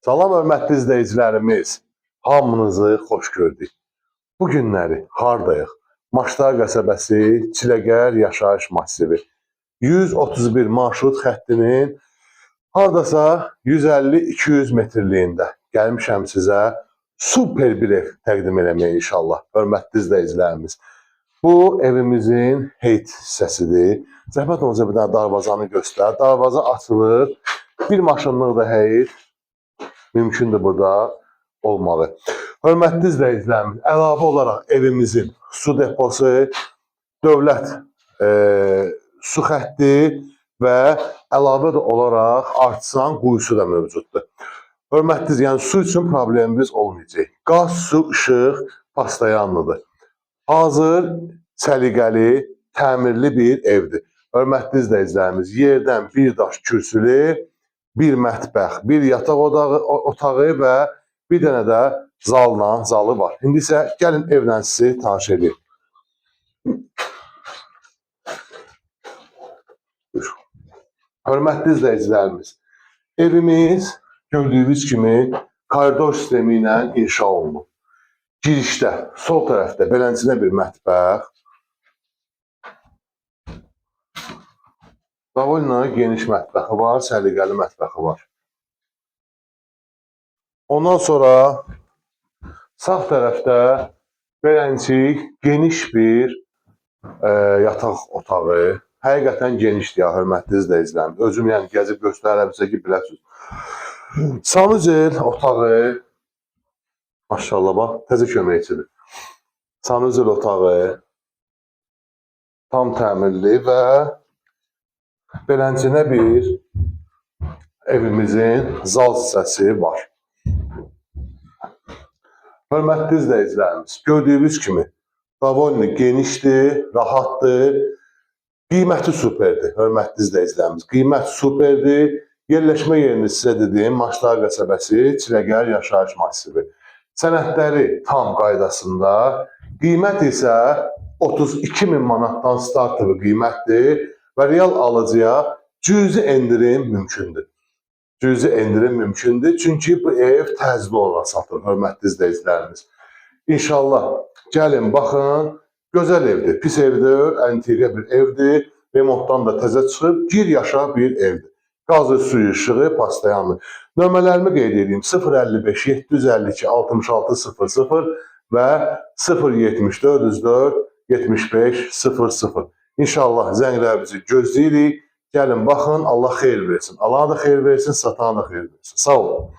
Salam hörmətli izləyicilərimiz, hamınızı xoş gördük. Bu günləri hardayıq? Maçlar qəsəbəsi, Çiləgər yaşayış massivi. 131 marşrut xəttinin hardasa 150-200 metrliyində gəlmişəm sizə super bir ev təqdim eləməyə inşallah, hörmətli izləyicilərimiz. Bu evimizin heyt hissəsidir. Zəhmət olunca bir dənə darvazanı göstər. Darvaza açılır, bir maşınlıq da heyt mümkündür burada olmalı. Hörmətli izləyicilərimiz, əlavə olaraq evimizin su deposu, dövlət su xətti və əlavə də olaraq artsan quyusu da mövcuddur. Hörmətli, yəni su üçün problemimiz olmayacaq. Qaz, su, işıq pastayanlıdır. Hazır, səliqəli, təmirli bir evdir. Hörmətli izləyicilərimiz, yerdən bir daş kürsülü, bir mətbəx, bir yataq otağı və bir dənə də zalı var. İndi isə gəlin evlə sizi tanış edeyim. Hörmətli izləyicilərimiz, evimiz gördüyünüz kimi koridor sistemi ilə inşa olunub. Girişdə, sol tərəfdə beləncə bir mətbəx, Davolna geniş mətbəxi var, səliqəli mətbəxi var. Ondan sonra sağ tərəfdə beləncik geniş bir yataq otağı. Həqiqətən genişdir, hörmətli izləyicilərimiz. Özüm yəni gəzib göstərərəm sizə ki, biləsiniz. Sanuzel otağı, maşallah bax, təzə köməkçidir. Sanuzel otağı tam təmirli və beləncə bir evimizin zal hissəsi var. Hörmətli izləyicilərimiz, gördüyünüz kimi davolni genişdir, rahatdır, qiyməti superdir. Hörmətli izləyicilərimiz, qiymət superdir. Yerləşmə yerini sizə dediyim Maçlar qəsəbəsi, Çiləgər yaşayış massivi. Sənədləri tam qaydasında, qiymət isə 32.000 manatdan startlı qiymətdir və real alıcıya cüzi endirim mümkündür. Cüzi endirim mümkündür, çünki bu ev təzəli olaraq satılır, hörmətli izləyicilərimiz. İnşallah, gəlin, baxın, gözəl evdir, pis evdir, əntiqə bir evdir, remontdan da təzə çıxıb, gir yaşa bir evdir. Qazı, suyu, işığı, pastayanlı. Nömrələrimi qeyd edeyim, 055 752 66 00 və 070 404 75 00. İnşallah zənglərimizi gözləyirik. Gəlin, baxın, Allah xeyir versin. Allah da xeyir versin, satan da xeyir versin. Sağ olun.